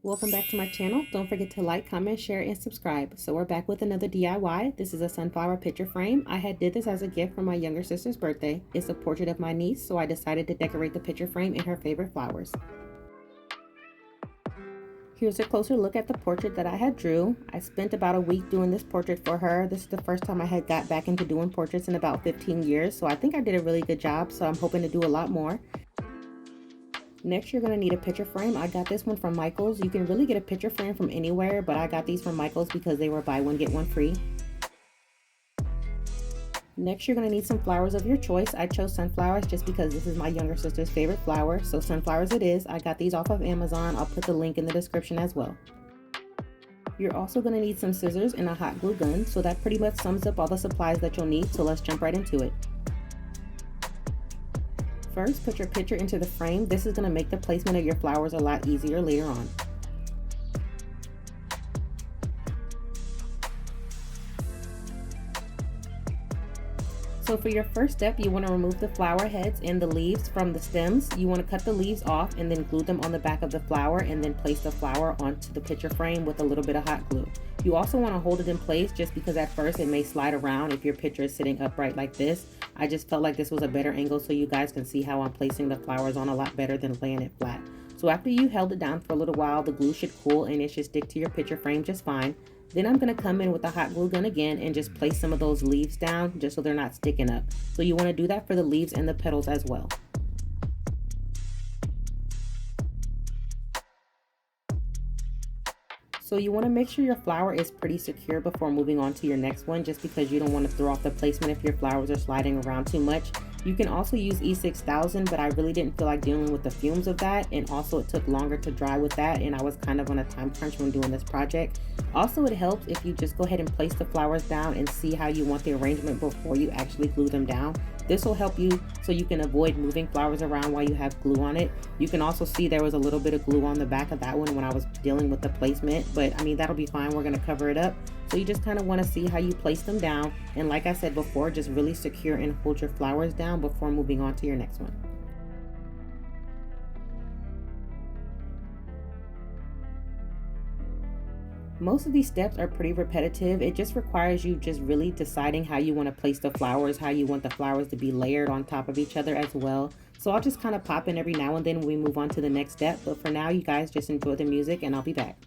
Welcome back to my channel. Don't forget to like, comment, share, and subscribe. So we're back with another DIY. This is a sunflower picture frame. I had did this as a gift for my younger sister's birthday. It's a portrait of my niece, so I decided to decorate the picture frame in her favorite flowers. Here's a closer look at the portrait that I had drew. I spent about a week doing this portrait for her. This is the first time I had got back into doing portraits in about 15 years, so I think I did a really good job, so I'm hoping to do a lot more. Next, you're going to need a picture frame. I got this one from Michael's. You can really get a picture frame from anywhere, but I got these from Michael's because they were buy one, get one free. Next, you're going to need some flowers of your choice. I chose sunflowers just because this is my younger sister's favorite flower, so sunflowers it is. I got these off of Amazon. I'll put the link in the description as well. You're also going to need some scissors and a hot glue gun, so that pretty much sums up all the supplies that you'll need, so let's jump right into it. First, put your picture into the frame. This is going to make the placement of your flowers a lot easier later on. So for your first step, you want to remove the flower heads and the leaves from the stems. You want to cut the leaves off and then glue them on the back of the flower and then place the flower onto the picture frame with a little bit of hot glue. You also want to hold it in place just because at first it may slide around if your picture is sitting upright like this. I just felt like this was a better angle so you guys can see how I'm placing the flowers on a lot better than laying it flat. So after you held it down for a little while, the glue should cool and it should stick to your picture frame just fine. Then I'm going to come in with the hot glue gun again and just place some of those leaves down just so they're not sticking up. So you want to do that for the leaves and the petals as well. So you want to make sure your flower is pretty secure before moving on to your next one, just because you don't want to throw off the placement if your flowers are sliding around too much. You can also use E6000, but I really didn't feel like dealing with the fumes of that, and also it took longer to dry with that, and I was kind of on a time crunch when doing this project. Also, it helps if you just go ahead and place the flowers down and see how you want the arrangement before you actually glue them down. This will help you so you can avoid moving flowers around while you have glue on it. You can also see there was a little bit of glue on the back of that one when I was dealing with the placement, but I mean, that'll be fine. We're going to cover it up. So you just kind of want to see how you place them down. And like I said before, just really secure and hold your flowers down before moving on to your next one. Most of these steps are pretty repetitive. It just requires you just really deciding how you want to place the flowers, how you want the flowers to be layered on top of each other as well. So I'll just kind of pop in every now and then when we move on to the next step. But for now, you guys just enjoy the music and I'll be back.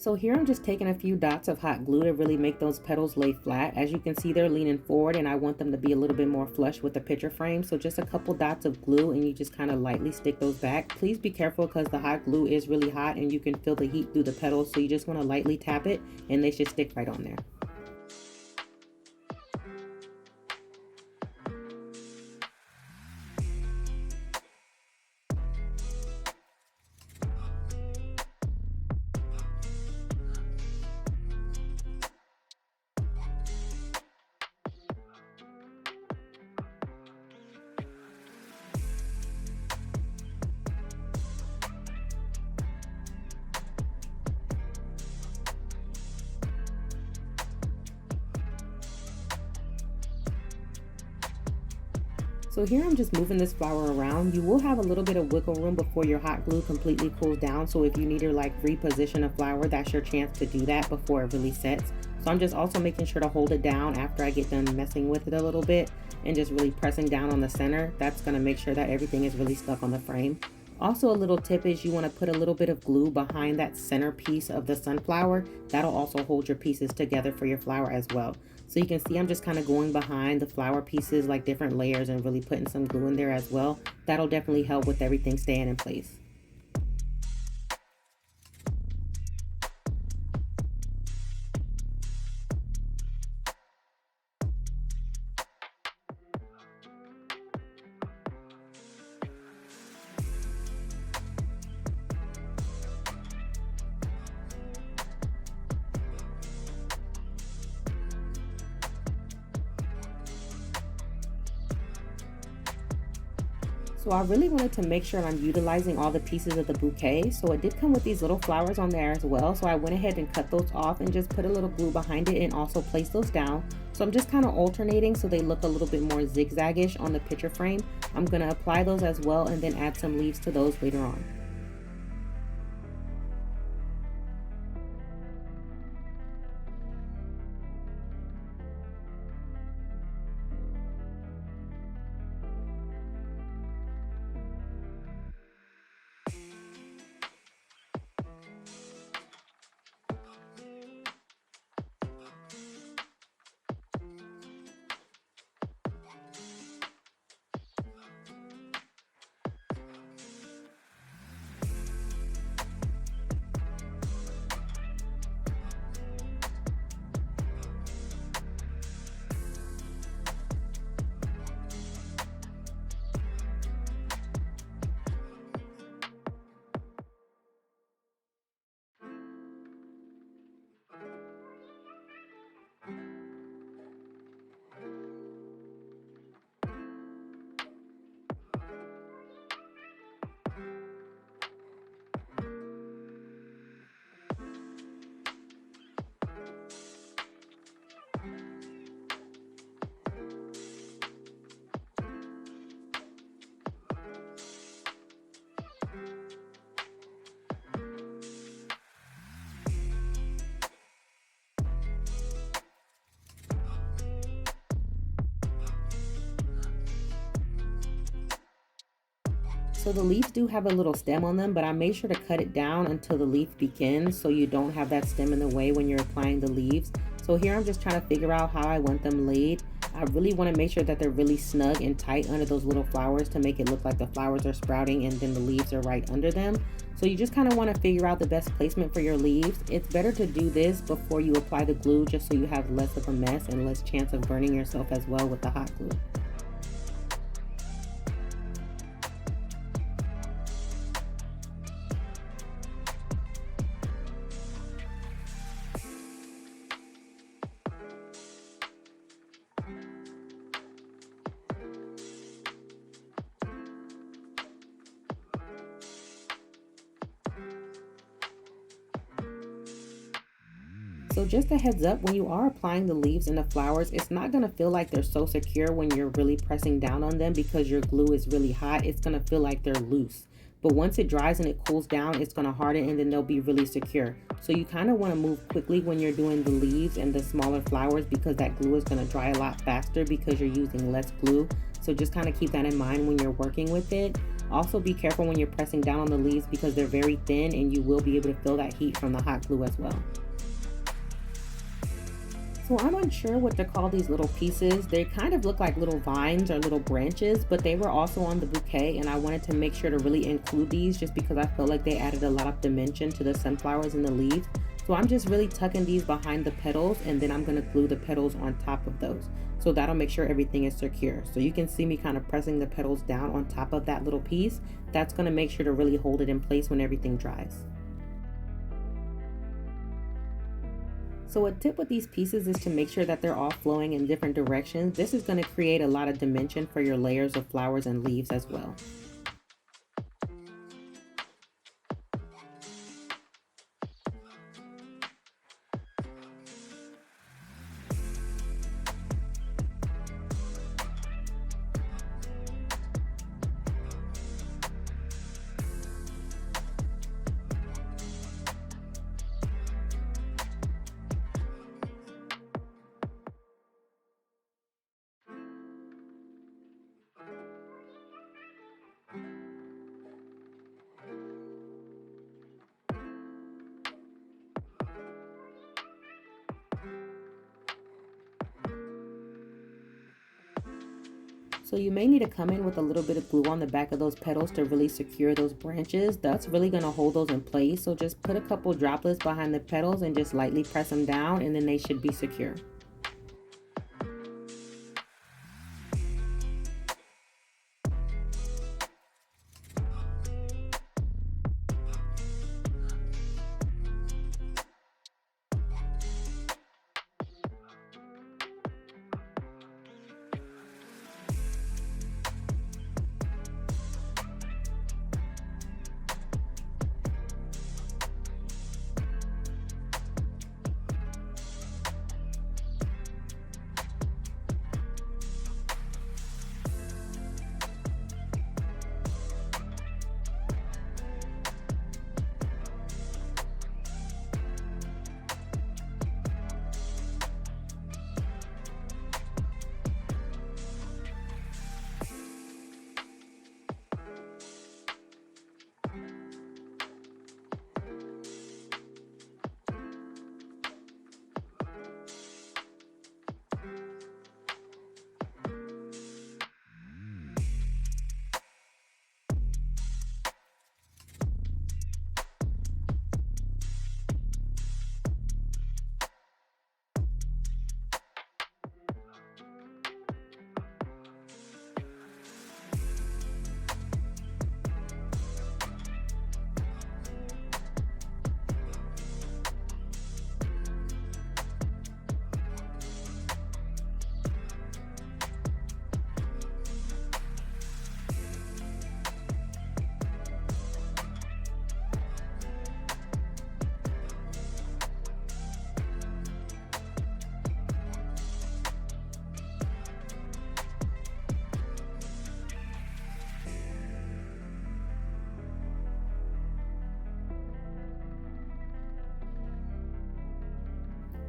So here I'm just taking a few dots of hot glue to really make those petals lay flat. As you can see, they're leaning forward and I want them to be a little bit more flush with the picture frame. So just a couple dots of glue and you just kind of lightly stick those back. Please be careful because the hot glue is really hot and you can feel the heat through the petals. So you just want to lightly tap it and they should stick right on there. So here I'm just moving this flower around. You will have a little bit of wiggle room before your hot glue completely cools down. So if you need to like reposition a flower, that's your chance to do that before it really sets. So I'm just also making sure to hold it down after I get done messing with it a little bit and just really pressing down on the center. That's going to make sure that everything is really stuck on the frame. Also, a little tip is you want to put a little bit of glue behind that center piece of the sunflower. That'll also hold your pieces together for your flower as well. So you can see I'm just kind of going behind the flower pieces like different layers and really putting some glue in there as well. That'll definitely help with everything staying in place. So I really wanted to make sure I'm utilizing all the pieces of the bouquet. So it did come with these little flowers on there as well. So I went ahead and cut those off and just put a little glue behind it and also place those down. So I'm just kind of alternating so they look a little bit more zigzag-ish on the picture frame. I'm going to apply those as well and then add some leaves to those later on. So the leaves do have a little stem on them, but I made sure to cut it down until the leaf begins so you don't have that stem in the way when you're applying the leaves. So here I'm just trying to figure out how I want them laid. I really want to make sure that they're really snug and tight under those little flowers to make it look like the flowers are sprouting and then the leaves are right under them. So you just kind of want to figure out the best placement for your leaves. It's better to do this before you apply the glue just so you have less of a mess and less chance of burning yourself as well with the hot glue. So just a heads up, when you are applying the leaves and the flowers, it's not going to feel like they're so secure when you're really pressing down on them because your glue is really hot. It's going to feel like they're loose. But once it dries and it cools down, it's going to harden and then they'll be really secure. So you kind of want to move quickly when you're doing the leaves and the smaller flowers because that glue is going to dry a lot faster because you're using less glue. So just kind of keep that in mind when you're working with it. Also be careful when you're pressing down on the leaves because they're very thin and you will be able to feel that heat from the hot glue as well. So I'm unsure what to call these little pieces. They kind of look like little vines or little branches, but they were also on the bouquet and I wanted to make sure to really include these just because I felt like they added a lot of dimension to the sunflowers and the leaves. So I'm just really tucking these behind the petals and then I'm going to glue the petals on top of those. So that'll make sure everything is secure. So you can see me kind of pressing the petals down on top of that little piece. That's going to make sure to really hold it in place when everything dries. So a tip with these pieces is to make sure that they're all flowing in different directions. This is going to create a lot of dimension for your layers of flowers and leaves as well. So you may need to come in with a little bit of glue on the back of those petals to really secure those branches. That's really going to hold those in place. So just put a couple droplets behind the petals and just lightly press them down and then they should be secure.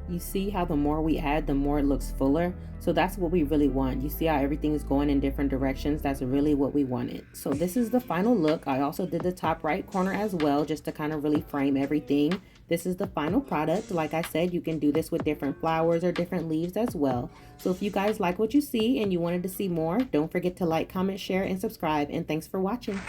You see how the more we add, the more it looks fuller. So that's what we really want. You see how everything is going in different directions? That's really what we wanted. So this is the final look. I also did the top right corner as well, just to kind of really frame everything. This is the final product. Like I said, you can do this with different flowers or different leaves as well. So if you guys like what you see and you wanted to see more, don't forget to like, comment, share, and subscribe. And thanks for watching.